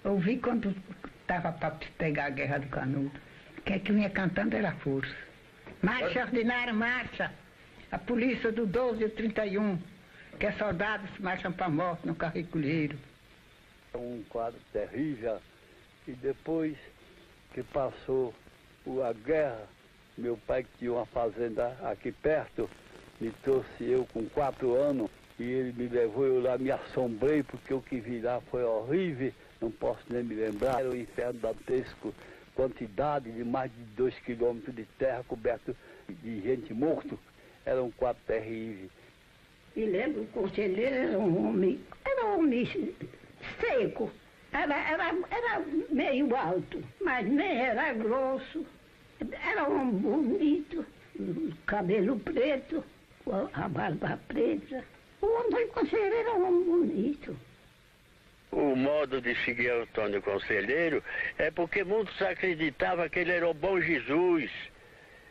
ouvi quando estava para pegar a Guerra do Canudo. Quem é que vinha cantando era a força. Marcha ordinária, marcha! A polícia do 12 e 31, que é soldados marcham para a morte no carriculheiro. É um quadro terrível. E depois que passou a guerra, meu pai que tinha uma fazenda aqui perto, me trouxe eu com 4 anos, e ele me levou, eu lá me assombrei, porque o que vi lá foi horrível, não posso nem me lembrar. Era o inferno dantesco, quantidade de mais de 2 quilômetros de terra coberto de gente morta. Era um quadro terrível. E lembro, o conselheiro era um homem seco, era meio alto, mas nem era grosso, era um homem bonito, cabelo preto, a barba preta. O homem conselheiro era um homem bonito. O modo de seguir Antônio Conselheiro é porque muitos acreditavam que ele era o bom Jesus.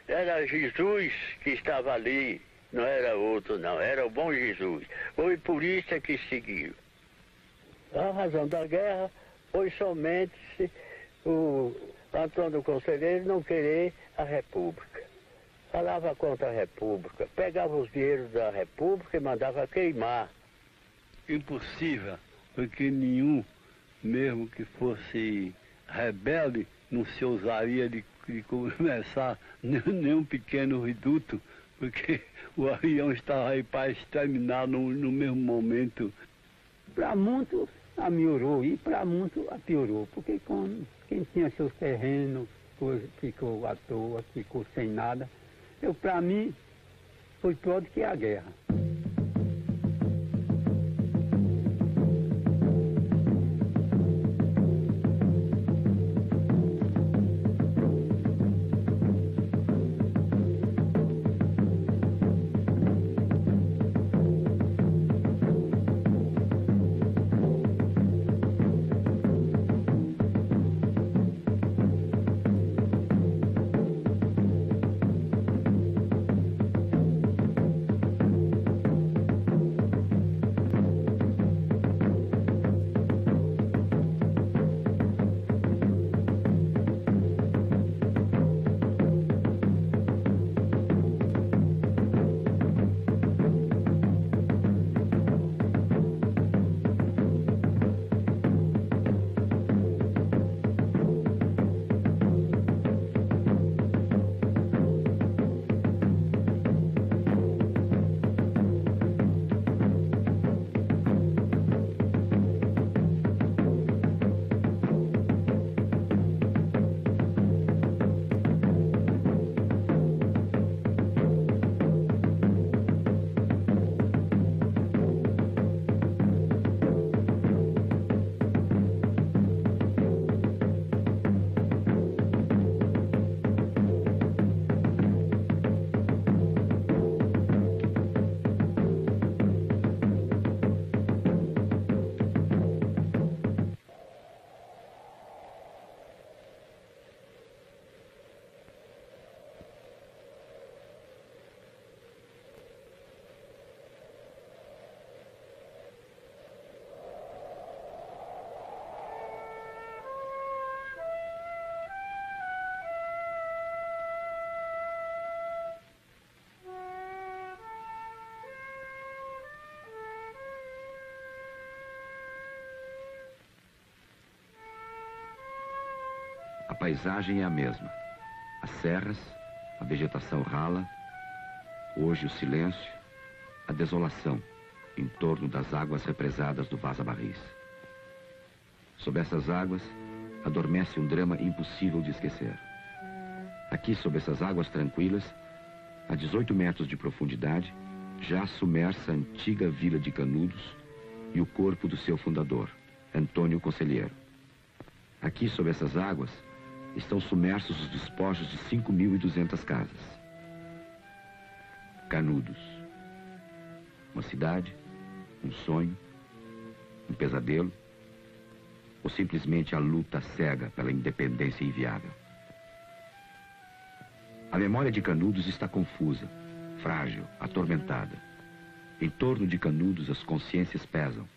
Era Jesus que estava ali, não era outro não, era o bom Jesus. Foi por isso é que seguiu. A razão da guerra foi somente o Antônio Conselheiro não querer a República. Falava contra a República, pegava os dinheiros da República e mandava queimar. Impossível, porque nenhum, mesmo que fosse rebelde, não se ousaria de começar nenhum pequeno reduto, porque o avião estava aí para exterminar no mesmo momento. Para muitos melhorou e para muitos piorou, porque quem tinha seus terrenos ficou à toa, ficou sem nada. Para mim, foi pior do que a guerra. A paisagem é a mesma. As serras, a vegetação rala, hoje o silêncio, a desolação em torno das águas represadas do Vaza Barris. Sob essas águas, adormece um drama impossível de esquecer. Aqui, sob essas águas tranquilas, a 18 metros de profundidade, já submersa a antiga vila de Canudos e o corpo do seu fundador, Antônio Conselheiro. Aqui, sob essas águas, estão submersos os despojos de 5.200 casas. Canudos. Uma cidade, um sonho, um pesadelo, ou simplesmente a luta cega pela independência inviável. A memória de Canudos está confusa, frágil, atormentada. Em torno de Canudos as consciências pesam.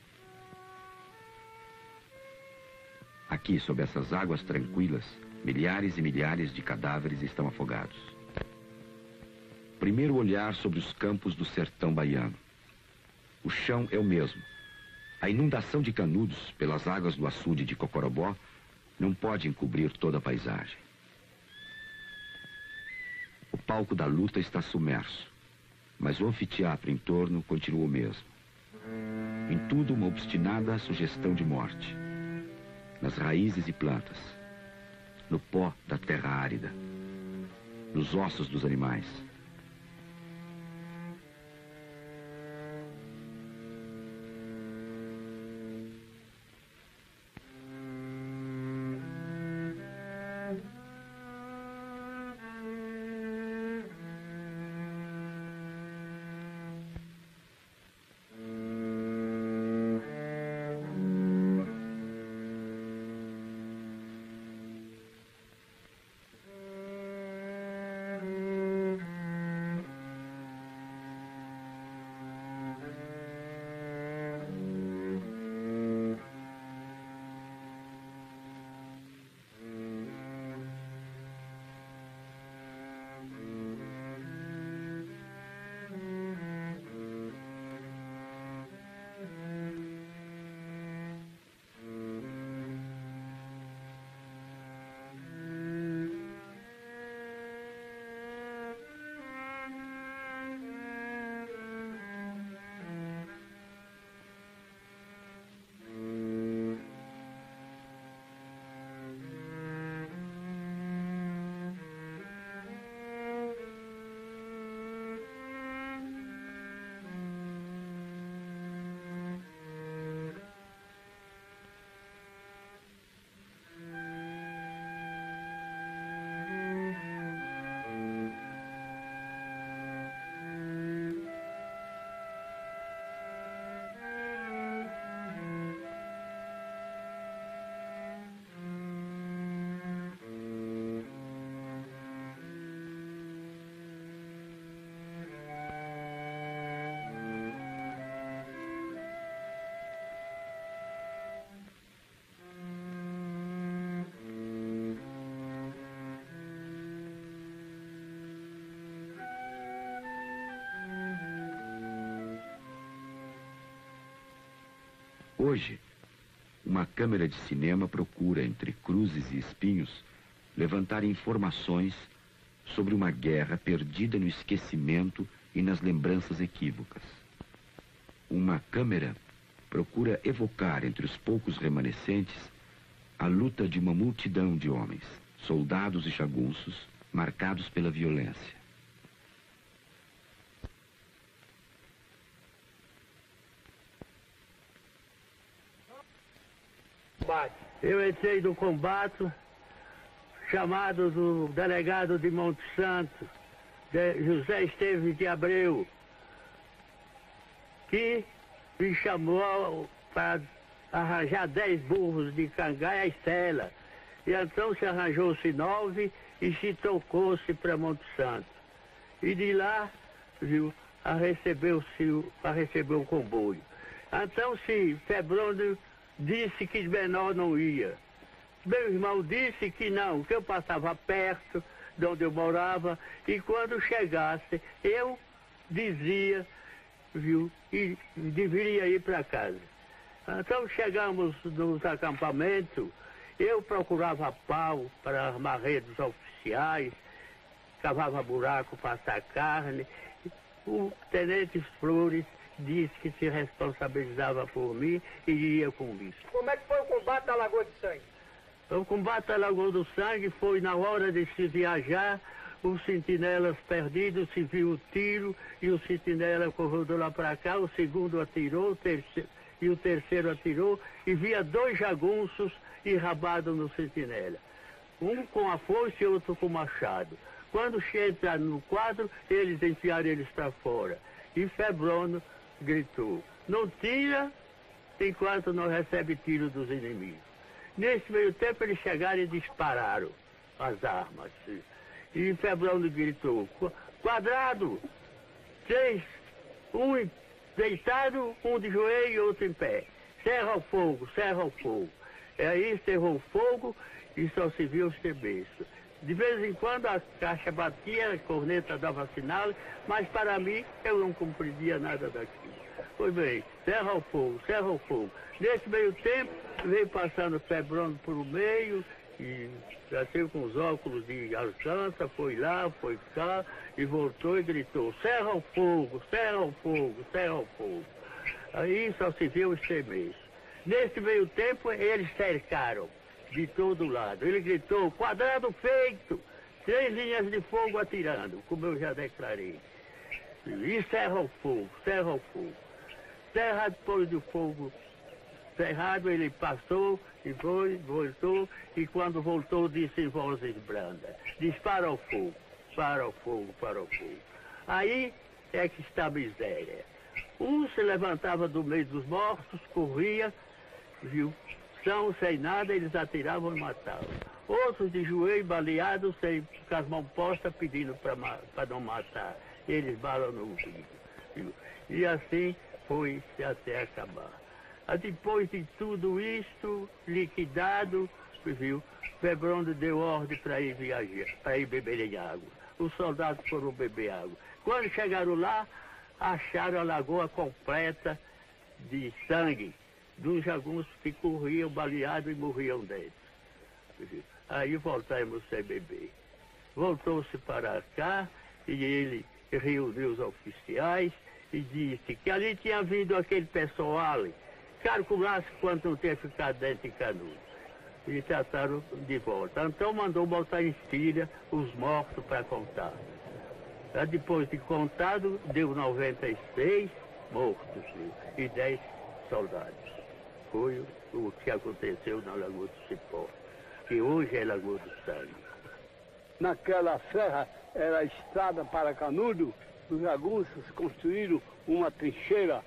Aqui, sob essas águas tranquilas, milhares e milhares de cadáveres estão afogados. Primeiro olhar sobre os campos do sertão baiano. O chão é o mesmo. A inundação de Canudos pelas águas do açude de Cocorobó não pode encobrir toda a paisagem. O palco da luta está submerso, mas o anfiteatro em torno continua o mesmo. Em tudo, uma obstinada sugestão de morte. Nas raízes e plantas, no pó da terra árida, nos ossos dos animais. Hoje, uma câmera de cinema procura, entre cruzes e espinhos, levantar informações sobre uma guerra perdida no esquecimento e nas lembranças equívocas. Uma câmera procura evocar entre os poucos remanescentes a luta de uma multidão de homens, soldados e jagunços, marcados pela violência. Eu entrei no combate, chamado do delegado de Monte Santo, José Esteves de Abreu, que me chamou para arranjar 10 burros de cangaia e sela. E então se arranjou-se 9 e se tocou-se para Monte Santo. E de lá, viu, receber o comboio. Então se Febrônio disse que menor não ia. Meu irmão disse que não, que eu passava perto de onde eu morava e quando chegasse eu dizia, viu, e deveria ir para casa. Então chegamos nos acampamentos, eu procurava pau para armar redes oficiais, cavava buraco para assar carne. O tenente Flores disse que se responsabilizava por mim e ia comigo. Como é que foi o combate da Lagoa de Sangue? O combate da Lagoa do Sangue foi na hora de se viajar, os sentinelas perdidos, se viu o tiro e o sentinela correu lá para cá, o segundo atirou, o terceiro atirou e via 2 jagunços enrabados no sentinela. Um com a foice e outro com o machado. Quando entra no quadro, eles enfiaram eles para fora. E Febrônio gritou, não tira enquanto não recebe tiro dos inimigos. Nesse meio tempo eles chegaram e dispararam as armas. E Febrônio gritou, quadrado, 3, um deitado, um de joelho e outro em pé. Cerra o fogo, cerra o fogo. Aí cerrou fogo e só se viu os rebentos. De vez em quando a caixa batia, a corneta dava sinal, mas para mim eu não compreendia nada daquilo. Pois bem, cerra o fogo, cerra o fogo. Nesse meio tempo, veio passando Febrônio por o meio, e já teve com os óculos de alcança, foi lá, foi cá, e voltou e gritou, cerra o fogo, cerra o fogo, cerra o fogo. Aí só se viu os trementes. Nesse meio tempo, eles cercaram de todo lado. Ele gritou, quadrado feito, 3 linhas de fogo atirando, como eu já declarei. E cerra o fogo, cerra o fogo. Cerra depois do fogo cerrado, ele passou e foi, voltou, e quando voltou disse em vozes brandas, dispara o fogo, para o fogo, para o fogo. Aí é que está a miséria. Um se levantava do meio dos mortos, corria, viu, são sem nada, eles atiravam e matavam. Outros de joelho, baleados, com as mãos postas, pedindo para não matar. Eles balam no ouvido. Viu? E assim foi até acabar. Depois de tudo isto, liquidado, viu, Febrônio deu ordem para ir viajar, para ir beber água. Os soldados foram beber água. Quando chegaram lá, acharam a lagoa completa de sangue dos jagunços que corriam baleados e morriam dentro. Aí voltamos sem beber. Voltou-se para cá e ele reuniu os oficiais e disse que ali tinha vindo aquele pessoal, calculasse quanto não tinha ficado dentro de Canudos. E trataram de volta. Então mandou botar em filha os mortos para contar. Depois de contado, deu 96 mortos, viu? E 10 soldados. Foi o que aconteceu na Lagoa do Cipó, que hoje é Lagoa do Sangue. Naquela serra era a estrada para Canudos. Os jagunços construíram uma trincheira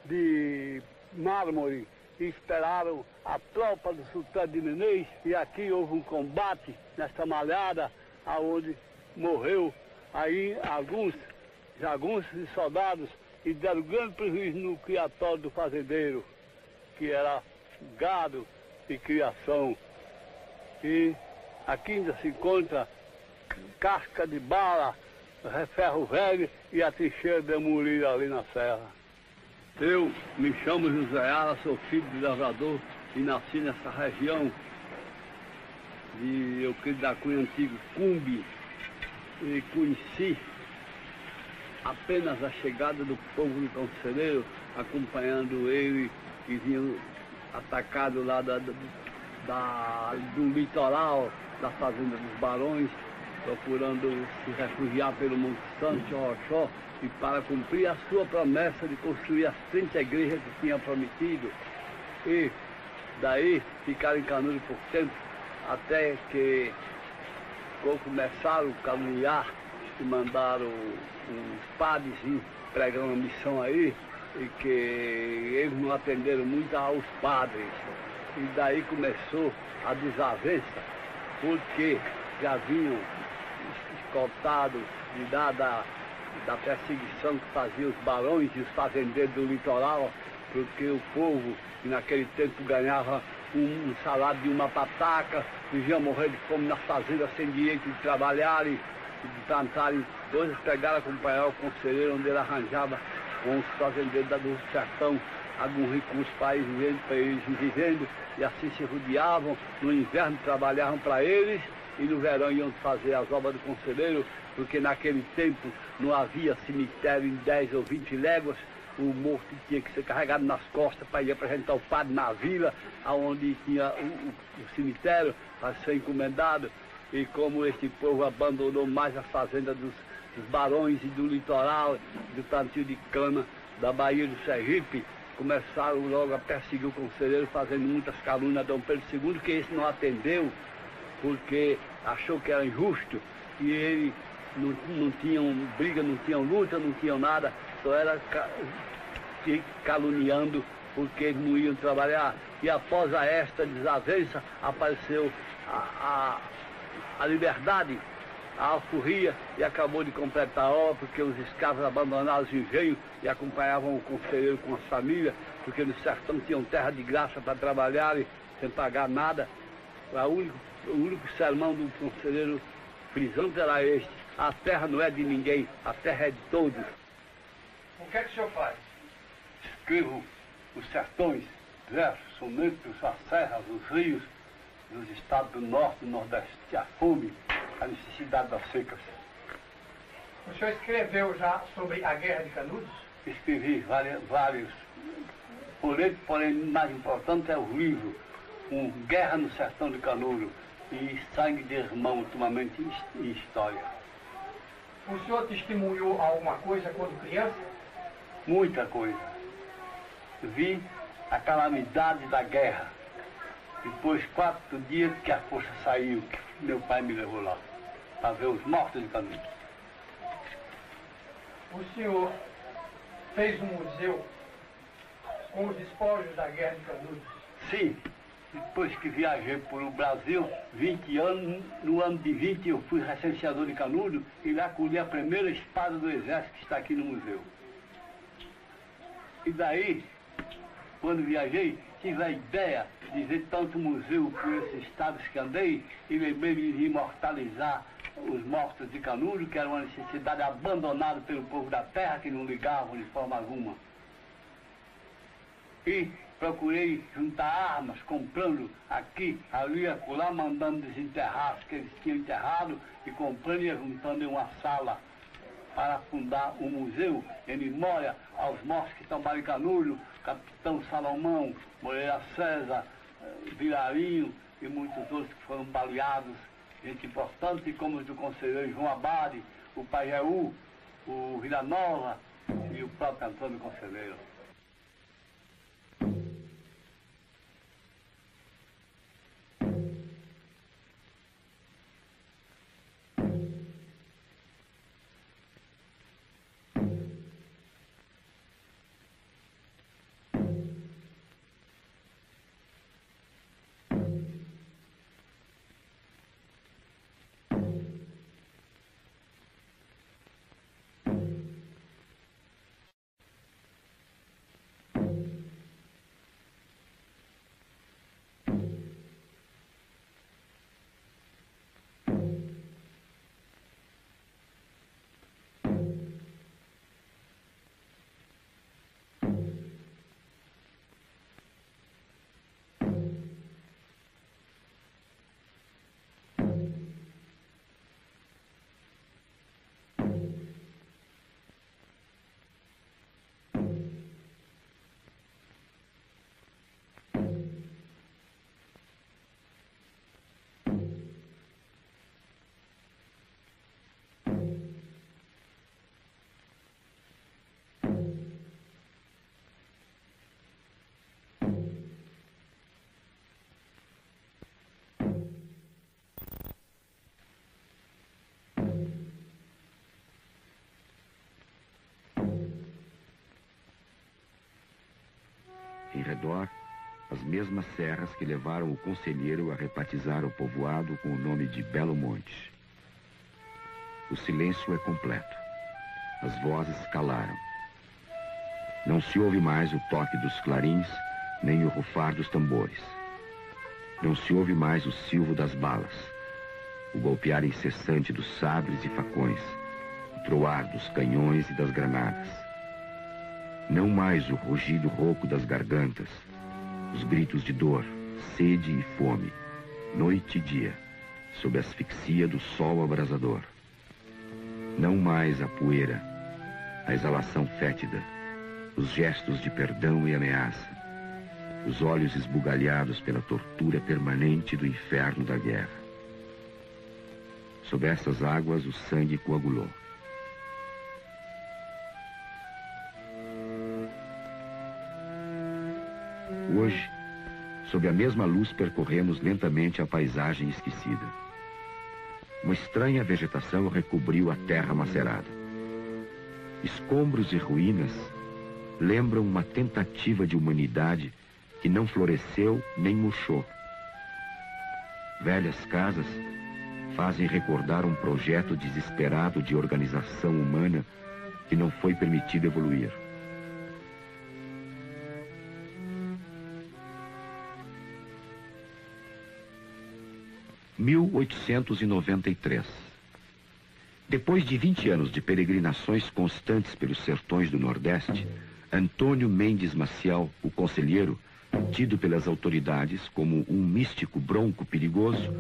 de mármore e esperaram a tropa do sultão de Menes, e aqui houve um combate nessa malhada, aonde morreu aí alguns jagunços e soldados e deram grande prejuízo no criatório do fazendeiro, que era gado e criação. E aqui ainda se encontra casca de bala, ferro velho e a trincheira demolida ali na serra. Eu me chamo José Ara, sou filho de lavrador e nasci nessa região de Euclides da Cunha, antigo Cumbe, e conheci apenas a chegada do povo do Conselheiro, acompanhando ele, que vinham atacado lá do litoral, da fazenda dos Barões, procurando se refugiar pelo Monte Santo, Chorrochó, e para cumprir a sua promessa de construir as 30 igrejas que tinha prometido. E daí ficaram em Canudos por tempo, até que começaram a caluniar e mandaram uns padres pregar uma missão aí, e que eles não atenderam muito aos padres. E daí começou a desavença, porque já vinham escoltados de da perseguição que faziam os barões e os fazendeiros do litoral, porque o povo, que naquele tempo ganhava um salário de uma pataca, vivia morrer de fome nas fazendas sem direito de trabalhar e de plantarem coisas, pegaram acompanhar o conselheiro, onde ele arranjava com os fazendeiros do sertão algum recurso para eles vivendo, e assim se rodeavam. No inverno trabalhavam para eles e no verão iam fazer as obras do conselheiro, porque naquele tempo não havia cemitério em 10 ou 20 léguas. O morto tinha que ser carregado nas costas para ir apresentar o padre na vila, onde tinha o cemitério, para ser encomendado. E como esse povo abandonou mais a fazenda dos barões e do litoral, do plantio de cana da Bahia do Sergipe, começaram logo a perseguir o conselheiro, fazendo muitas calúnias a Dom Pedro II, que esse não atendeu, porque achou que era injusto, e ele não tinham briga, não tinham luta, não tinham nada, só era caluniando, porque eles não iam trabalhar. E após esta desavença, apareceu a liberdade, a alforria, e acabou de completar a obra, porque os escravos abandonaram os engenhos e acompanhavam o conselheiro com as famílias, porque no sertão tinham terra de graça para trabalhar, sem pagar nada. O único sermão do conselheiro Frisante era este: a terra não é de ninguém, a terra é de todos. O que é que o senhor faz? Escrevo os sertões, versos, sonetos, as serras, os rios, dos estados do norte, do nordeste, a fome, a necessidade das secas. O senhor escreveu já sobre a Guerra de Canudos? Escrevi vários. Porém, mais importante é o livro, Guerra no Sertão de Canudo e Sangue de Irmão, ultimamente em história. O senhor testemunhou alguma coisa quando criança? Muita coisa. Vi a calamidade da guerra. Depois, 4 dias que a força saiu, que meu pai me levou lá, para ver os mortos de Canudos. O senhor fez um museu com os despojos da Guerra de Canudos? Sim. Depois que viajei por o Brasil, 20 anos, no ano de 20 eu fui recenseador de Canudos e lá colhi a primeira espada do exército que está aqui no museu. E daí, quando viajei, tive a ideia de ver tanto museu por esses estados que andei e lembrei de imortalizar os mortos de Canudos, que era uma necessidade abandonada pelo povo da terra, que não ligavam de forma alguma. E procurei juntar armas, comprando aqui, ali e acolá, mandando desenterrar os que eles tinham enterrado e comprando e juntando em uma sala para fundar um museu em memória aos mortos que tomaram em Canudos, Capitão Salomão, Moreira César, Vilarinho e muitos outros que foram baleados, gente importante como os do conselheiro João Abade, o Pajeú, o Vila Nova e o próprio Antônio Conselheiro. Em redor, as mesmas serras que levaram o conselheiro a rebatizar o povoado com o nome de Belo Monte. O silêncio é completo. As vozes calaram. Não se ouve mais o toque dos clarins, nem o rufar dos tambores. Não se ouve mais o silvo das balas, o golpear incessante dos sabres e facões, o troar dos canhões e das granadas. Não mais o rugido rouco das gargantas, os gritos de dor, sede e fome, noite e dia, sob a asfixia do sol abrasador. Não mais a poeira, a exalação fétida, os gestos de perdão e ameaça, os olhos esbugalhados pela tortura permanente do inferno da guerra. Sob essas águas o sangue coagulou. Hoje, sob a mesma luz, percorremos lentamente a paisagem esquecida. Uma estranha vegetação recobriu a terra macerada. Escombros e ruínas lembram uma tentativa de humanidade que não floresceu nem murchou. Velhas casas fazem recordar um projeto desesperado de organização humana que não foi permitido evoluir. 1893. Depois de 20 anos de peregrinações constantes pelos sertões do Nordeste, Antônio Mendes Maciel, o conselheiro, tido pelas autoridades como um místico bronco perigoso,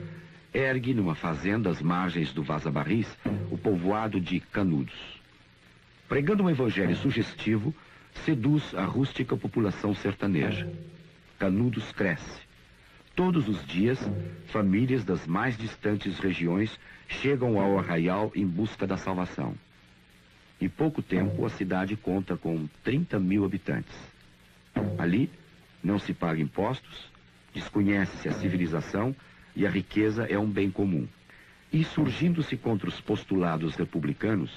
ergue numa fazenda às margens do Vaza Barris o povoado de Canudos. Pregando um evangelho sugestivo, seduz a rústica população sertaneja. Canudos cresce. Todos os dias, famílias das mais distantes regiões chegam ao arraial em busca da salvação. Em pouco tempo, a cidade conta com 30 mil habitantes. Ali, não se paga impostos, desconhece-se a civilização e a riqueza é um bem comum. E, surgindo-se contra os postulados republicanos,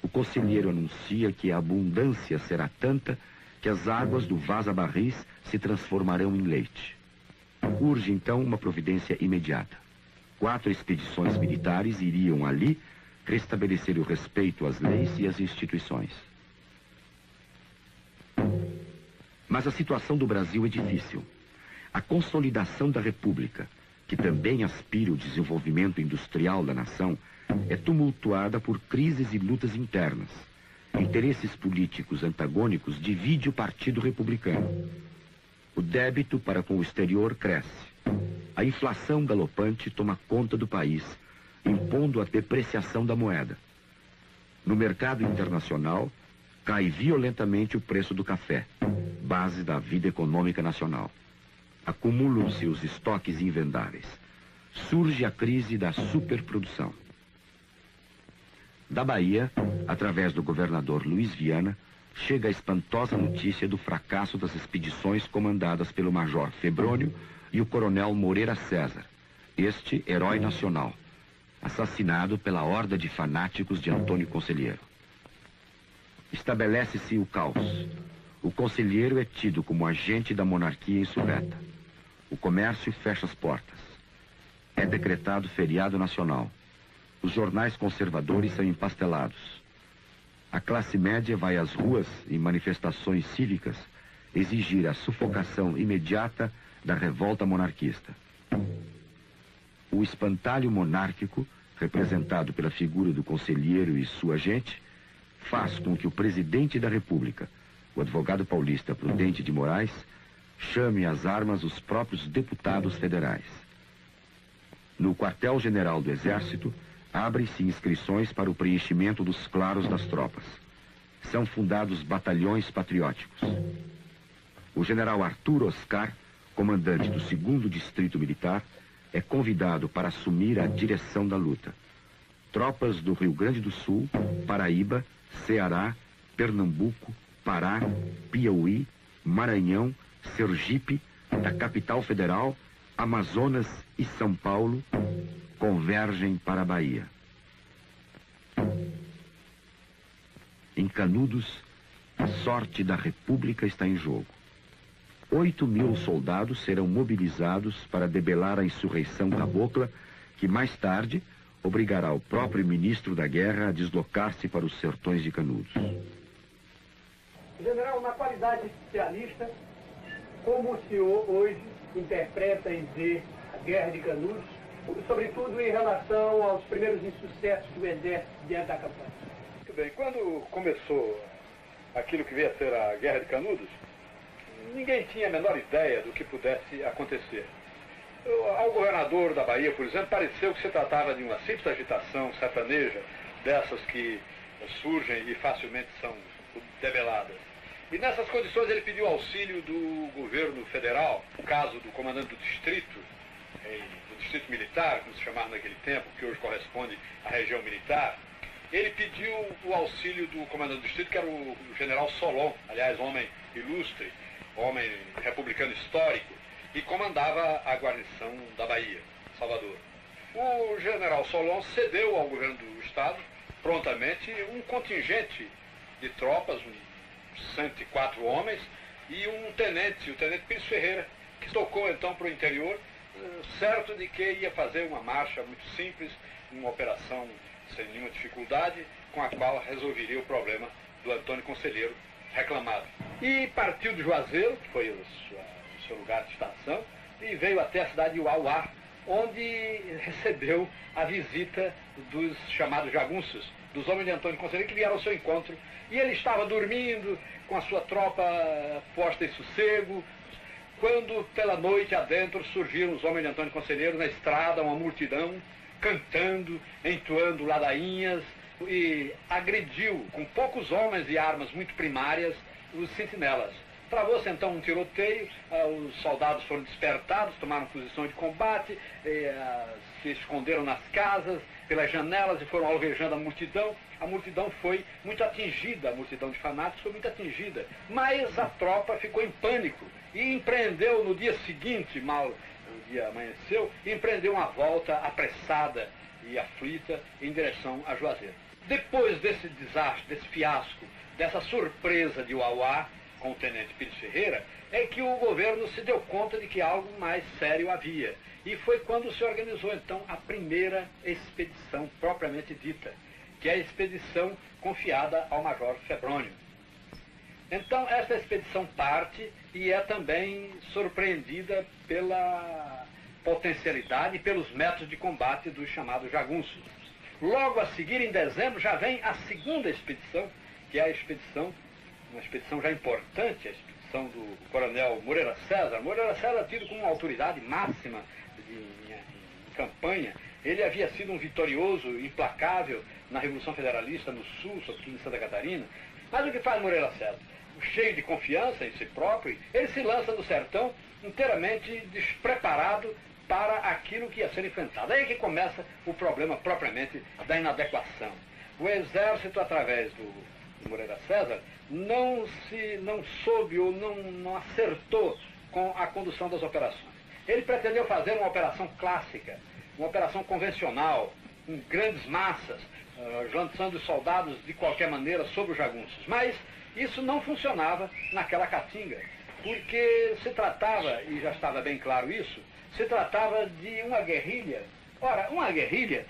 o conselheiro anuncia que a abundância será tanta que as águas do Vaza Barris se transformarão em leite. Urge, então, uma providência imediata. 4 expedições militares iriam ali restabelecer o respeito às leis e às instituições. Mas a situação do Brasil é difícil. A consolidação da República, que também aspira o desenvolvimento industrial da nação, é tumultuada por crises e lutas internas. Interesses políticos antagônicos dividem o Partido Republicano. O débito para com o exterior cresce. A inflação galopante toma conta do país, impondo a depreciação da moeda. No mercado internacional, cai violentamente o preço do café, base da vida econômica nacional. Acumulam-se os estoques invendáveis. Surge a crise da superprodução. Da Bahia, através do governador Luiz Viana, chega a espantosa notícia do fracasso das expedições comandadas pelo major Febrônio e o coronel Moreira César, este herói nacional, assassinado pela horda de fanáticos de Antônio Conselheiro. Estabelece-se o caos. O conselheiro é tido como agente da monarquia insurreta. O comércio fecha as portas. É decretado feriado nacional. Os jornais conservadores são empastelados. A classe média vai às ruas, em manifestações cívicas, exigir a sufocação imediata da revolta monarquista. O espantalho monárquico, representado pela figura do conselheiro e sua gente, faz com que o presidente da República, o advogado paulista Prudente de Moraes, chame às armas os próprios deputados federais. No quartel-general do Exército, abrem-se inscrições para o preenchimento dos claros das tropas. São fundados batalhões patrióticos. O general Arthur Oscar, comandante do 2º Distrito Militar, é convidado para assumir a direção da luta. Tropas do Rio Grande do Sul, Paraíba, Ceará, Pernambuco, Pará, Piauí, Maranhão, Sergipe, da capital federal, Amazonas e São Paulo convergem para a Bahia. Em Canudos, a sorte da República está em jogo. 8.000 soldados serão mobilizados para debelar a insurreição cabocla, que mais tarde obrigará o próprio ministro da Guerra a deslocar-se para os sertões de Canudos. General, na qualidade de especialista, como o senhor hoje interpreta e vê a Guerra de Canudos, sobretudo em relação aos primeiros insucessos do Exército diante da campanha? Muito bem, quando começou aquilo que veio a ser a Guerra de Canudos, ninguém tinha a menor ideia do que pudesse acontecer. Ao governador da Bahia, por exemplo, pareceu que se tratava de uma simples agitação sertaneja, dessas que surgem e facilmente são debeladas. E nessas condições ele pediu auxílio do governo federal, no caso do comandante do distrito, do distrito militar, como se chamava naquele tempo, que hoje corresponde à região militar. Ele pediu o auxílio do comandante do distrito, que era o general Solon, aliás, homem ilustre, homem republicano histórico, e comandava a guarnição da Bahia, Salvador. O general Solon cedeu ao governo do estado, prontamente, um contingente de tropas, 104 homens, e o tenente Pires Ferreira, que tocou então para o interior, certo de que ia fazer uma marcha muito simples, uma operação sem nenhuma dificuldade, com a qual resolveria o problema do Antônio Conselheiro reclamado. E partiu de Juazeiro, que foi o seu lugar de estação, e veio até a cidade de Uauá, onde recebeu a visita dos chamados jagunços, dos homens de Antônio Conselheiro, que vieram ao seu encontro. E ele estava dormindo, com a sua tropa posta em sossego, quando pela noite adentro surgiram os homens de Antônio Conselheiro na estrada, uma multidão, cantando, entoando ladainhas, e agrediu com poucos homens e armas muito primárias os sentinelas. Travou-se então um tiroteio, os soldados foram despertados, tomaram posição de combate, se esconderam nas casas, pelas janelas e foram alvejando a multidão. A multidão foi muito atingida, a multidão de fanáticos foi muito atingida, mas a tropa ficou em pânico e empreendeu no dia seguinte, mal o dia amanheceu, empreendeu uma volta apressada e aflita em direção a Juazeiro. Depois desse desastre, desse fiasco, dessa surpresa de Uauá com o tenente Pires Ferreira, é que o governo se deu conta de que algo mais sério havia. E foi quando se organizou, então, a primeira expedição propriamente dita, que é a expedição confiada ao Major Febrônio. Então, essa expedição parte e é também surpreendida pela potencialidade e pelos métodos de combate dos chamados jagunços. Logo a seguir, em dezembro, já vem a segunda expedição, que é a expedição, uma expedição já importante, a expedição do coronel Moreira César. Moreira César, tido como uma autoridade máxima em campanha, ele havia sido um vitorioso, implacável na Revolução Federalista no Sul, sobretudo em Santa Catarina. Mas o que faz Moreira César? Cheio de confiança em si próprio, ele se lança no sertão inteiramente despreparado para aquilo que ia ser enfrentado. Aí que começa o problema propriamente da inadequação. O exército, através do Moreira César, não soube ou não acertou com a condução das operações. Ele pretendeu fazer uma operação clássica, uma operação convencional, com grandes massas, lançando os soldados de qualquer maneira sobre os jagunços. Mas isso não funcionava naquela caatinga, porque se tratava, e já estava bem claro isso, se tratava de uma guerrilha. Ora, uma guerrilha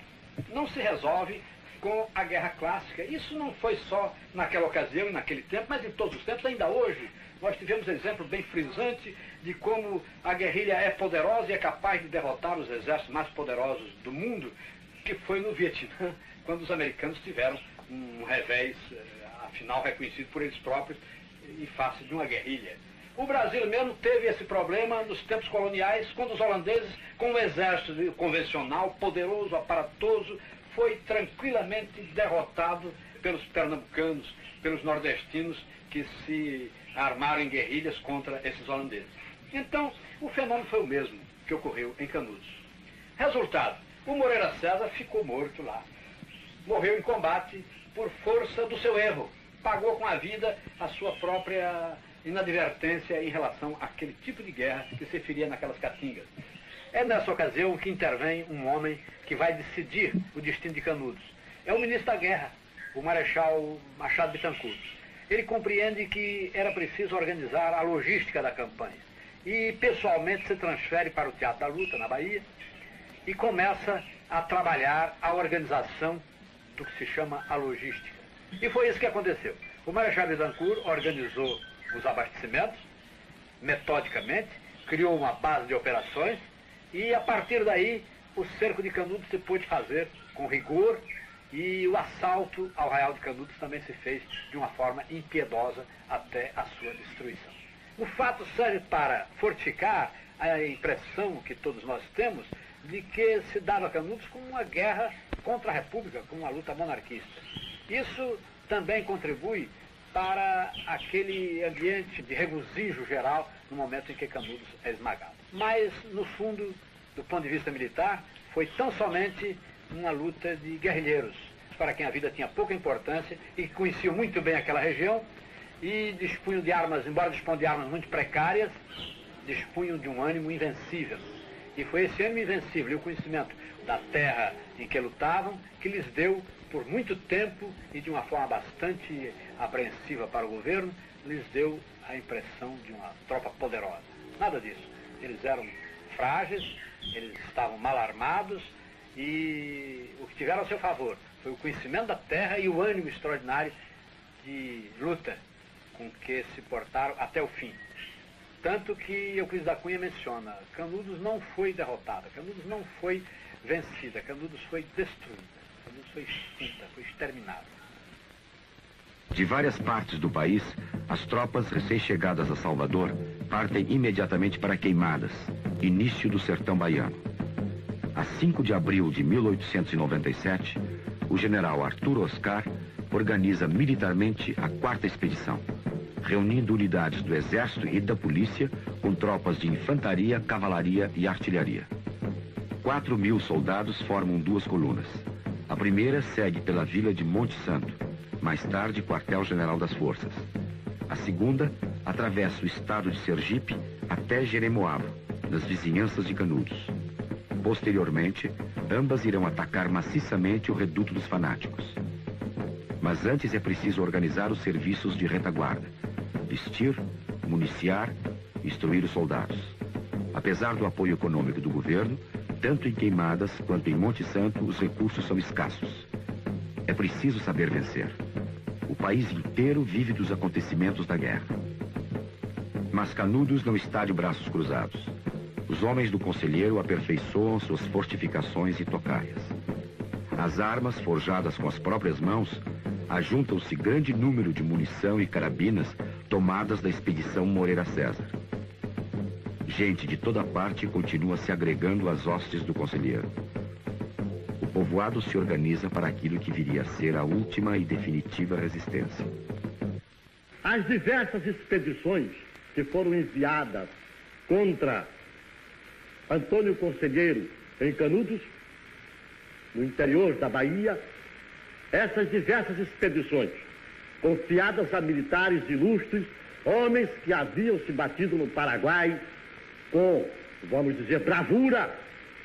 não se resolve com a guerra clássica. Isso não foi só naquela ocasião e naquele tempo, mas em todos os tempos, ainda hoje. Nós tivemos exemplo bem frisante de como a guerrilha é poderosa e é capaz de derrotar os exércitos mais poderosos do mundo, que foi no Vietnã, quando os americanos tiveram um revés, afinal reconhecido por eles próprios, em face de uma guerrilha. O Brasil mesmo teve esse problema nos tempos coloniais, quando os holandeses, com um exército convencional, poderoso, aparatoso, foi tranquilamente derrotado pelos pernambucanos, pelos nordestinos, que se armaram em guerrilhas contra esses holandeses. Então, o fenômeno foi o mesmo que ocorreu em Canudos. Resultado, o Moreira César ficou morto lá. Morreu em combate por força do seu erro. Pagou com a vida a sua própria inadvertência em relação àquele tipo de guerra que se feria naquelas caatingas. É nessa ocasião que intervém um homem que vai decidir o destino de Canudos. É o ministro da Guerra, o Marechal Machado Bittencourt. Ele compreende que era preciso organizar a logística da campanha. E pessoalmente se transfere para o Teatro da Luta, na Bahia, e começa a trabalhar a organização do que se chama a logística. E foi isso que aconteceu. O Marechal Bittencourt organizou os abastecimentos, metodicamente, criou uma base de operações, e a partir daí o cerco de Canudos se pôde fazer com rigor, e o assalto ao Arraial de Canudos também se fez de uma forma impiedosa até a sua destruição. O fato serve para fortificar a impressão que todos nós temos de que se dava Canudos como uma guerra contra a República, como uma luta monarquista. Isso também contribui para aquele ambiente de regozijo geral no momento em que Canudos é esmagado. Mas, no fundo, do ponto de vista militar, foi tão somente uma luta de guerrilheiros, para quem a vida tinha pouca importância e que conheciam muito bem aquela região e dispunham de armas, embora disponham de armas muito precárias, dispunham de um ânimo invencível. E foi esse ânimo invencível e o conhecimento da terra em que lutavam que lhes deu, por muito tempo e de uma forma bastante apreensiva para o governo, lhes deu a impressão de uma tropa poderosa. Nada disso. Eles eram frágeis, eles estavam mal armados e o que tiveram a seu favor foi o conhecimento da terra e o ânimo extraordinário de luta com que se portaram até o fim. Tanto que Euclides da Cunha menciona, Canudos não foi derrotada, Canudos não foi vencida, Canudos foi destruída, Canudos foi extinta, foi exterminada. De várias partes do país, as tropas recém-chegadas a Salvador partem imediatamente para Queimadas, início do sertão baiano. A 5 de abril de 1897, o general Arthur Oscar organiza militarmente a 4ª expedição, reunindo unidades do Exército e da Polícia com tropas de infantaria, cavalaria e artilharia. 4.000 soldados formam 2 colunas. A primeira segue pela vila de Monte Santo, mais tarde quartel-general das forças. A segunda atravessa o estado de Sergipe até Jeremoabo, nas vizinhanças de Canudos. Posteriormente, ambas irão atacar maciçamente o reduto dos fanáticos. Mas antes é preciso organizar os serviços de retaguarda, vestir, municiar, instruir os soldados. Apesar do apoio econômico do governo, tanto em Queimadas quanto em Monte Santo os recursos são escassos. É preciso saber vencer. O país inteiro vive dos acontecimentos da guerra. Mas Canudos não está de braços cruzados. Os homens do conselheiro aperfeiçoam suas fortificações e tocaias. As armas, forjadas com as próprias mãos, ajuntam-se grande número de munição e carabinas tomadas da expedição Moreira César. Gente de toda parte continua se agregando às hostes do conselheiro. O povoado se organiza para aquilo que viria a ser a última e definitiva resistência. As diversas expedições que foram enviadas contra Antônio Conselheiro em Canudos, no interior da Bahia, essas diversas expedições, confiadas a militares ilustres, homens que haviam se batido no Paraguai com, vamos dizer, bravura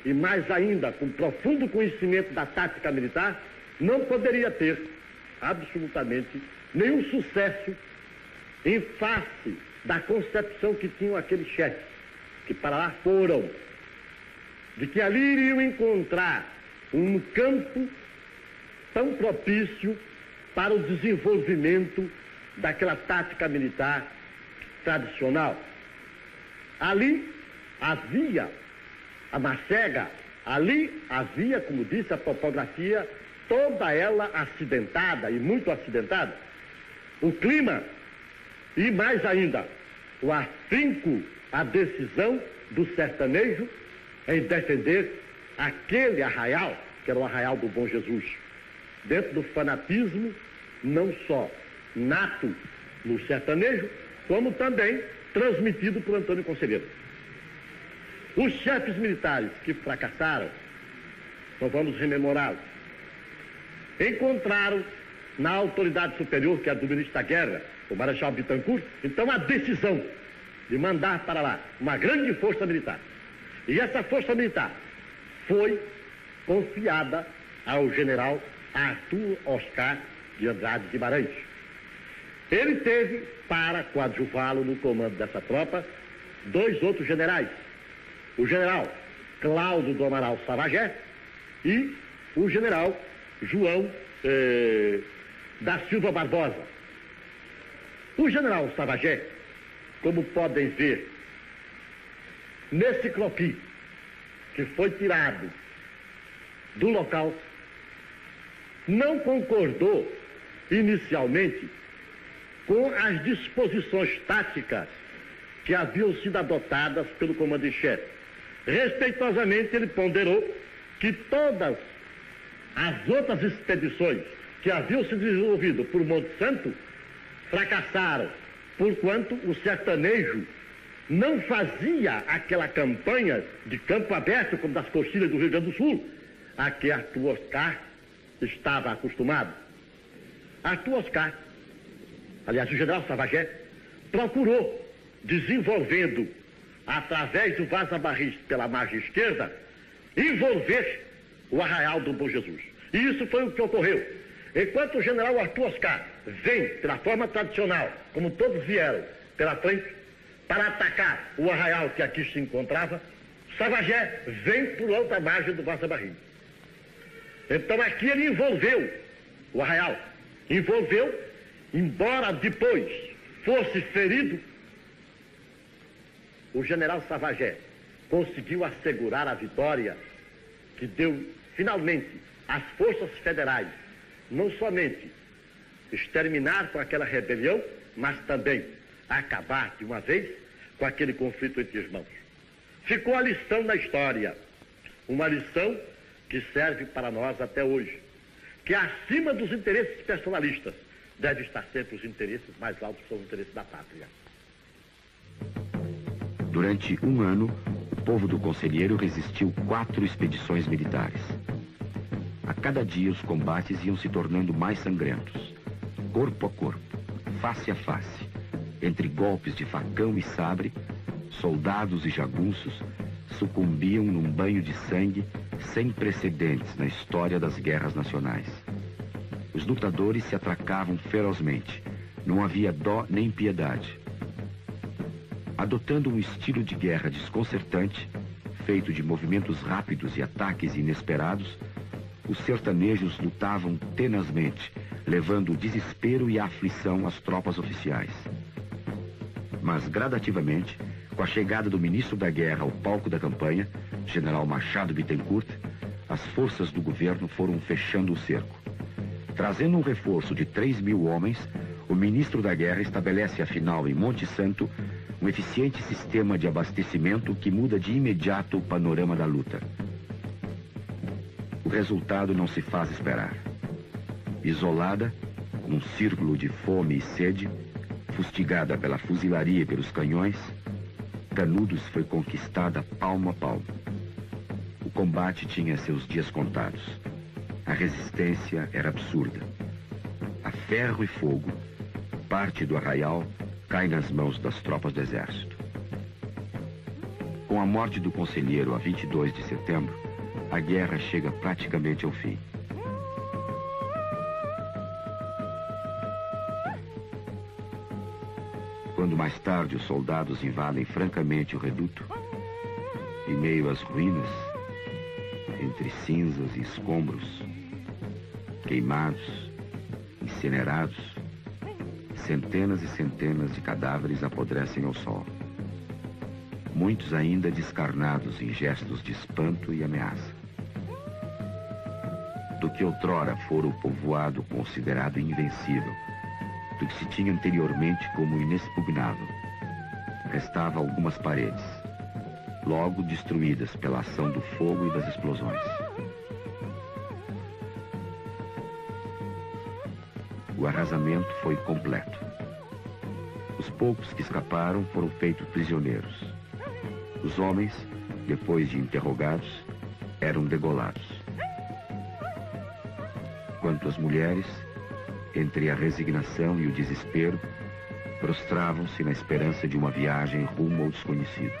e mais ainda com profundo conhecimento da tática militar, não poderia ter absolutamente nenhum sucesso em face da concepção que tinham aqueles chefes, que para lá foram, de que ali iriam encontrar um campo tão propício para o desenvolvimento daquela tática militar tradicional. Ali havia a macega, ali havia, como disse a topografia, toda ela acidentada e muito acidentada. O clima e mais ainda o afinco, a decisão do sertanejo em defender aquele arraial, que era o Arraial do Bom Jesus, dentro do fanatismo não só nato no sertanejo, como também transmitido por Antônio Conselheiro. Os chefes militares que fracassaram, nós vamos rememorá-los, encontraram na autoridade superior, que é a do ministro da Guerra, o Marechal Bittencourt, então a decisão de mandar para lá uma grande força militar. E essa força militar foi confiada ao general Arthur Oscar de Andrade Guimarães. Ele teve para coadjuvá-lo no comando dessa tropa 2 outros generais, o general Cláudio do Amaral Savagé e o general João da Silva Barbosa. O general Savagé, como podem ver nesse croquis que foi tirado do local, não concordou inicialmente com as disposições táticas que haviam sido adotadas pelo comando em chefe. Respeitosamente, ele ponderou que todas as outras expedições que haviam se desenvolvido por Monte Santo fracassaram, porquanto o sertanejo não fazia aquela campanha de campo aberto como das coxilhas do Rio Grande do Sul, a que Arthur Oscar estava acostumado. Arthur Oscar, aliás, o general Savagé, procurou, desenvolvendo, através do Vaza Barris pela margem esquerda, envolver o Arraial do Bom Jesus. E isso foi o que ocorreu. Enquanto o general Arthur Oscar vem pela forma tradicional, como todos vieram pela frente, para atacar o arraial que aqui se encontrava, Savagé vem por outra margem do Vaza Barris. Então aqui ele envolveu o arraial. Envolveu, embora depois fosse ferido o general Savagé conseguiu assegurar a vitória que deu, finalmente, às forças federais, não somente exterminar com aquela rebelião, mas também acabar de uma vez com aquele conflito entre irmãos. Ficou a lição na história, uma lição que serve para nós até hoje, que acima dos interesses personalistas deve estar sempre os interesses mais altos, que são os interesses da pátria. Durante um ano, o povo do Conselheiro resistiu 4 expedições militares. A cada dia os combates iam se tornando mais sangrentos, corpo a corpo, face a face, entre golpes de facão e sabre, soldados e jagunços sucumbiam num banho de sangue sem precedentes na história das guerras nacionais. Os lutadores se atracavam ferozmente, não havia dó nem piedade. Adotando um estilo de guerra desconcertante, feito de movimentos rápidos e ataques inesperados, os sertanejos lutavam tenazmente, levando o desespero e a aflição às tropas oficiais. Mas, gradativamente, com a chegada do ministro da Guerra ao palco da campanha, general Machado Bittencourt, as forças do governo foram fechando o cerco. Trazendo um reforço de 3.000 homens, o ministro da Guerra estabelece, afinal, em Monte Santo, um eficiente sistema de abastecimento que muda de imediato o panorama da luta. O resultado não se faz esperar. Isolada, com um círculo de fome e sede, fustigada pela fuzilaria e pelos canhões, Canudos foi conquistada palmo a palmo. O combate tinha seus dias contados. A resistência era absurda. A ferro e fogo, parte do arraial cai nas mãos das tropas do exército. Com a morte do conselheiro a 22 de setembro, a guerra chega praticamente ao fim. Quando mais tarde os soldados invadem francamente o reduto, em meio às ruínas, entre cinzas e escombros, queimados, incinerados, centenas e centenas de cadáveres apodrecem ao sol. Muitos ainda descarnados em gestos de espanto e ameaça. Do que outrora fora o povoado considerado invencível, do que se tinha anteriormente como inexpugnável, restava algumas paredes, logo destruídas pela ação do fogo e das explosões. O arrasamento foi completo. Os poucos que escaparam foram feitos prisioneiros. Os homens, depois de interrogados, eram degolados. Quanto às mulheres, entre a resignação e o desespero, prostravam-se na esperança de uma viagem rumo ao desconhecido.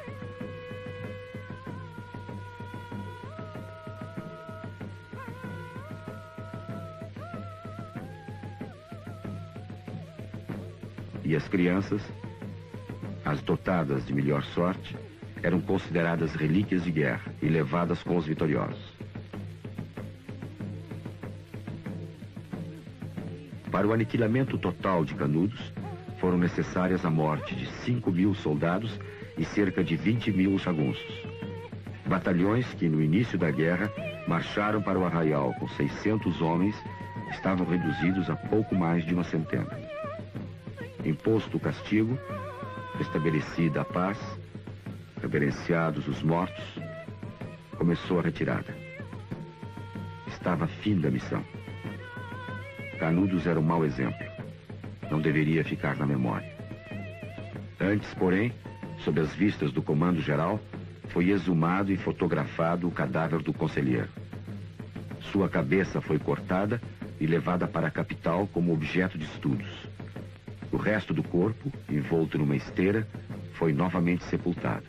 E as crianças, as dotadas de melhor sorte, eram consideradas relíquias de guerra e levadas com os vitoriosos. Para o aniquilamento total de Canudos, foram necessárias a morte de 5.000 soldados e cerca de 20.000 jagunços. Batalhões que, no início da guerra, marcharam para o arraial com 600 homens, estavam reduzidos a pouco mais de uma centena. Imposto o castigo, restabelecida a paz, reverenciados os mortos, começou a retirada. Estava fim da missão. Canudos era um mau exemplo. Não deveria ficar na memória. Antes, porém, sob as vistas do comando-geral, foi exumado e fotografado o cadáver do conselheiro. Sua cabeça foi cortada e levada para a capital como objeto de estudos. O resto do corpo, envolto numa esteira, foi novamente sepultado.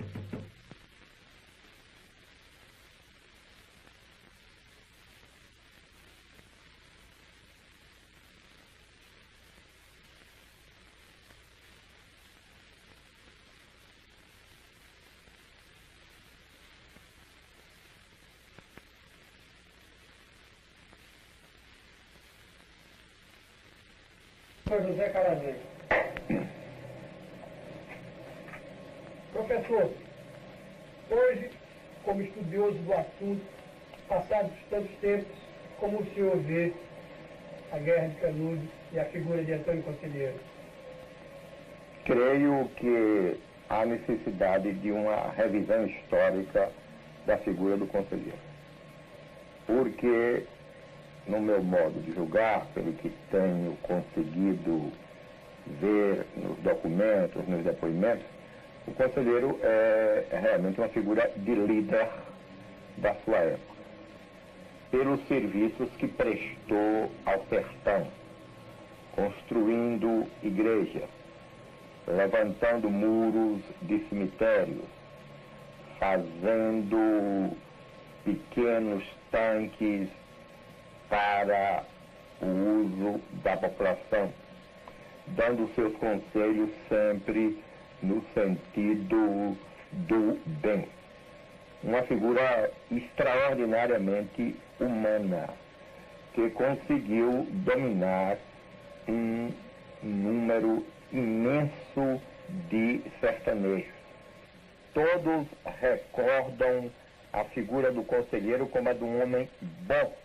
José Caramês. Professor Professor, hoje, como estudioso do assunto, passados tantos tempos, como o senhor vê a Guerra de Canudos e a figura de Antônio Conselheiro? Creio que há necessidade de uma revisão histórica da figura do conselheiro. Porque, no meu modo de julgar, pelo que tenho conseguido ver nos documentos, nos depoimentos, o conselheiro é realmente uma figura de líder da sua época, pelos serviços que prestou ao sertão, construindo igrejas, levantando muros de cemitérios, fazendo pequenos tanques para o uso da população, dando seus conselhos sempre no sentido do bem. Uma figura extraordinariamente humana, que conseguiu dominar um número imenso de sertanejos. Todos recordam a figura do conselheiro como a de um homem bom,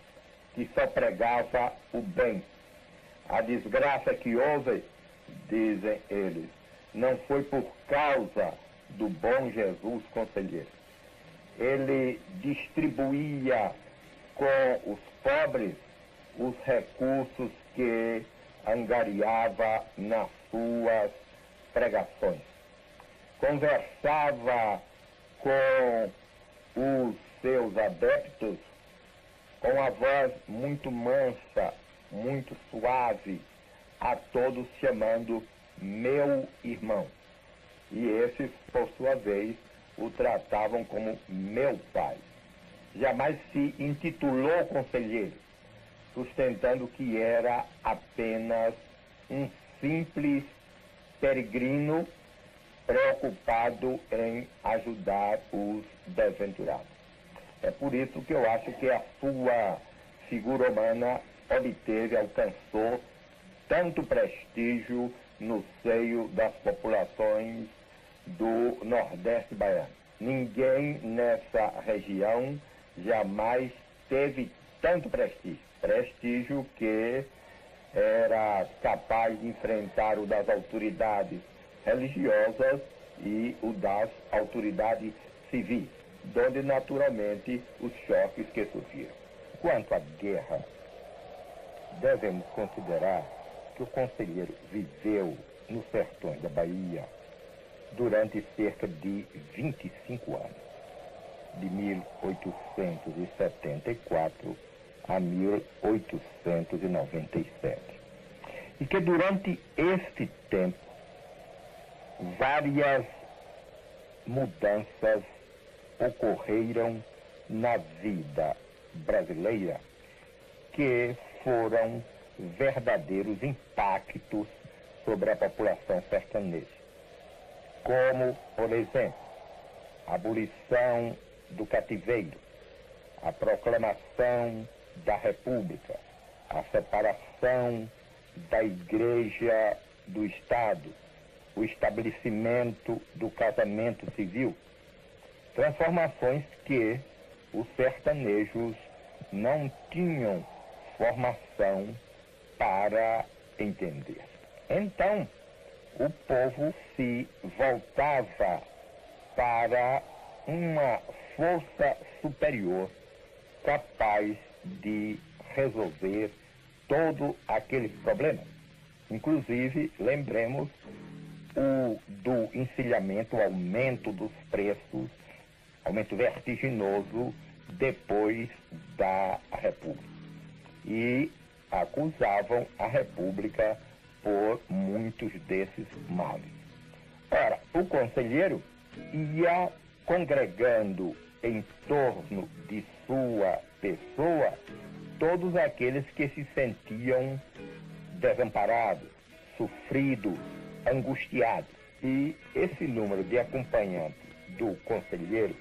que só pregava o bem. A desgraça que houve, dizem eles, não foi por causa do bom Jesus conselheiro. Ele distribuía com os pobres os recursos que angariava nas suas pregações. Conversava com os seus adeptos com a voz muito mansa, muito suave, a todos chamando meu irmão. E esses, por sua vez, o tratavam como meu pai. Jamais se intitulou conselheiro, sustentando que era apenas um simples peregrino preocupado em ajudar os desventurados. É por isso que eu acho que a sua figura humana alcançou tanto prestígio no seio das populações do Nordeste baiano. Ninguém nessa região jamais teve tanto prestígio. Prestígio que era capaz de enfrentar o das autoridades religiosas e o das autoridades civis, donde naturalmente os choques que surgiram. Quanto à guerra, devemos considerar que o conselheiro viveu nos sertões da Bahia durante cerca de 25 anos, de 1874 a 1897. E que durante este tempo várias mudanças ocorreram na vida brasileira que foram verdadeiros impactos sobre a população sertaneja. Como, por exemplo, a abolição do cativeiro, a proclamação da República, a separação da Igreja do Estado, o estabelecimento do casamento civil, transformações que os sertanejos não tinham formação para entender. Então, o povo se voltava para uma força superior capaz de resolver todo aquele problema. Inclusive, lembremos do encilhamento, o aumento dos preços, aumento vertiginoso depois da República. E acusavam a República por muitos desses males. Ora, o conselheiro ia congregando em torno de sua pessoa todos aqueles que se sentiam desamparados, sofridos, angustiados. E esse número de acompanhantes do conselheiro,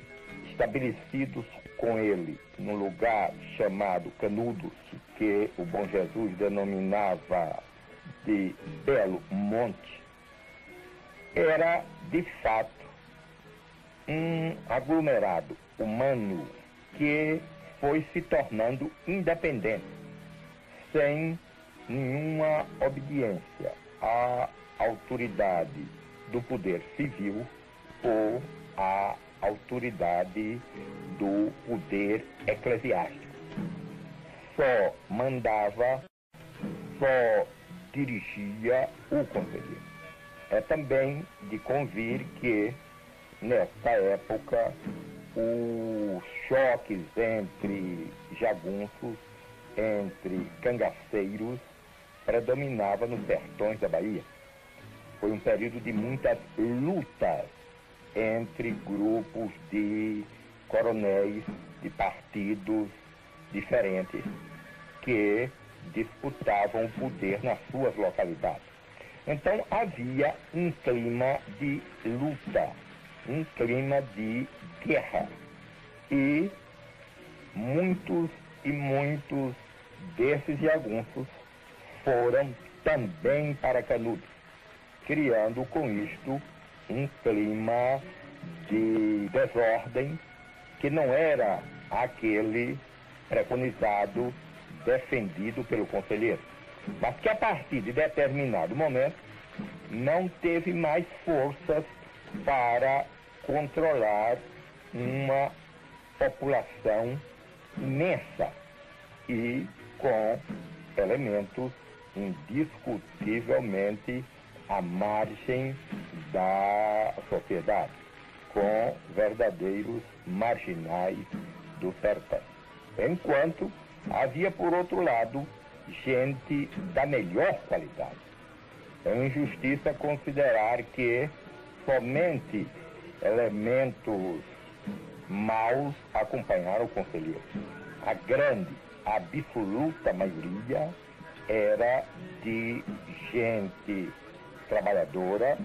estabelecidos com ele num lugar chamado Canudos, que o Bom Jesus denominava de Belo Monte, era, de fato, um aglomerado humano que foi se tornando independente, sem nenhuma obediência à autoridade do poder civil ou à autoridade do poder eclesiástico. Só mandava, só dirigia o conselheiro. É também de convir que, nesta época, os choques entre jagunços, entre cangaceiros, predominava nos sertões da Bahia. Foi um período de muitas lutas entre grupos de coronéis de partidos diferentes que disputavam o poder nas suas localidades. Então havia um clima de luta, um clima de guerra. E muitos desses jagunços foram também para Canudos, criando com isto um clima de desordem que não era aquele preconizado, defendido pelo conselheiro, mas que a partir de determinado momento não teve mais forças para controlar uma população imensa e com elementos indiscutivelmente à margem da sociedade, com verdadeiros marginais do sertão. Enquanto havia, por outro lado, gente da melhor qualidade. É injustiça considerar que somente elementos maus acompanharam o conselheiro. A grande, absoluta maioria era de gente trabalhadora,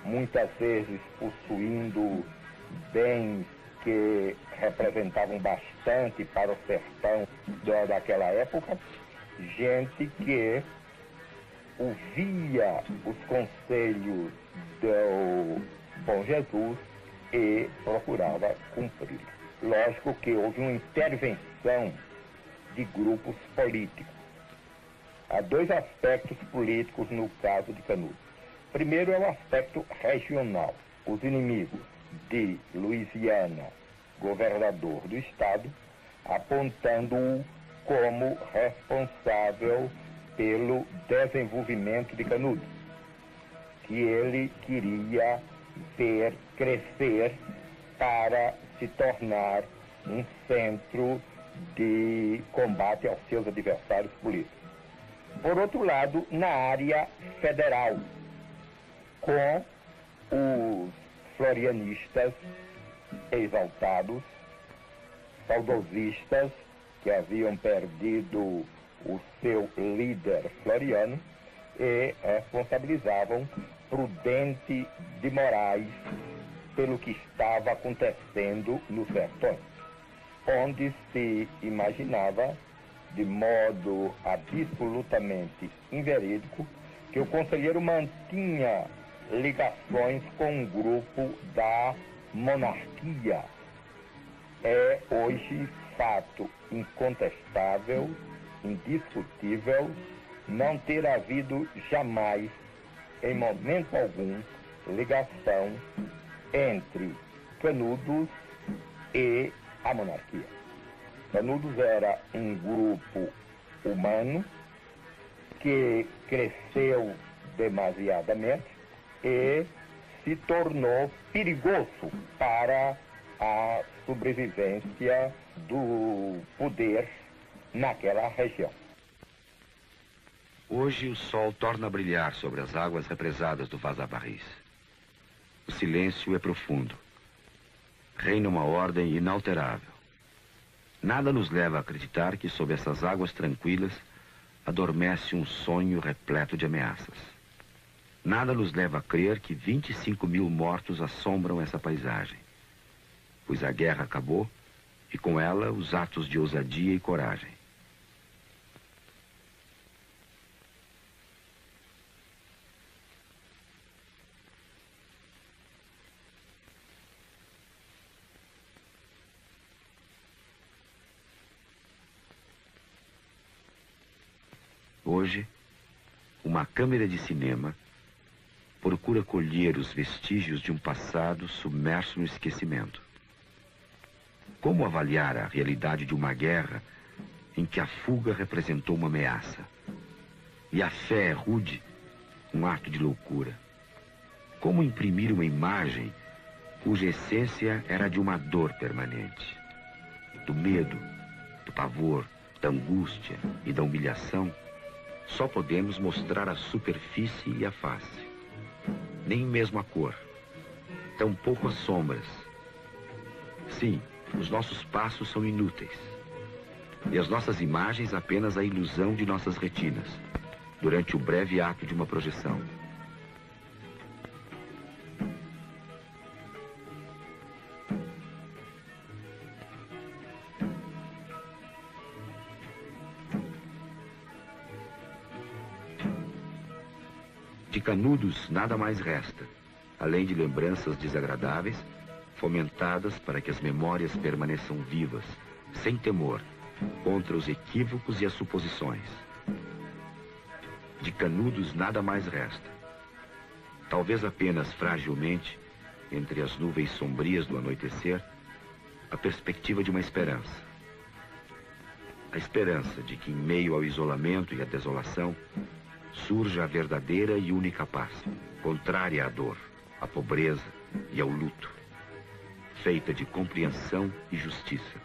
muitas vezes possuindo bens que representavam bastante para o sertão daquela época, gente que ouvia os conselhos do Bom Jesus e procurava cumprir. Lógico que houve uma intervenção de grupos políticos. Há dois aspectos políticos no caso de Canudos. Primeiro é o aspecto regional. Os inimigos de Louisiana, governador do estado, apontando-o como responsável pelo desenvolvimento de Canudos, que ele queria ver crescer para se tornar um centro de combate aos seus adversários políticos. Por outro lado, na área federal, com os florianistas exaltados, saudosistas, que haviam perdido o seu líder Floriano e responsabilizavam Prudente de Moraes pelo que estava acontecendo no sertão, onde se imaginava, de modo absolutamente inverídico, que o conselheiro mantinha ligações com um grupo da monarquia. É hoje fato incontestável, indiscutível, não ter havido jamais, em momento algum, ligação entre Canudos e a monarquia. Canudos era um grupo humano que cresceu demasiadamente e se tornou perigoso para a sobrevivência do poder naquela região. Hoje o sol torna a brilhar sobre as águas represadas do Vaza Barris. O silêncio é profundo. Reina uma ordem inalterável. Nada nos leva a acreditar que sob essas águas tranquilas adormece um sonho repleto de ameaças. Nada nos leva a crer que 25.000 mortos assombram essa paisagem. Pois a guerra acabou e com ela os atos de ousadia e coragem. Hoje, uma câmera de cinema procura colher os vestígios de um passado submerso no esquecimento. Como avaliar a realidade de uma guerra em que a fuga representou uma ameaça e a fé rude um ato de loucura? Como imprimir uma imagem cuja essência era de uma dor permanente, do medo, do pavor, da angústia e da humilhação? Só podemos mostrar a superfície e a face, nem mesmo a cor, tampouco as sombras. Sim, os nossos passos são inúteis, e as nossas imagens apenas a ilusão de nossas retinas, durante o breve ato de uma projeção. De Canudos nada mais resta, além de lembranças desagradáveis, fomentadas para que as memórias permaneçam vivas, sem temor, contra os equívocos e as suposições. De Canudos nada mais resta. Talvez apenas fragilmente, entre as nuvens sombrias do anoitecer, a perspectiva de uma esperança. A esperança de que, em meio ao isolamento e à desolação, surja a verdadeira e única paz, contrária à dor, à pobreza e ao luto, feita de compreensão e justiça.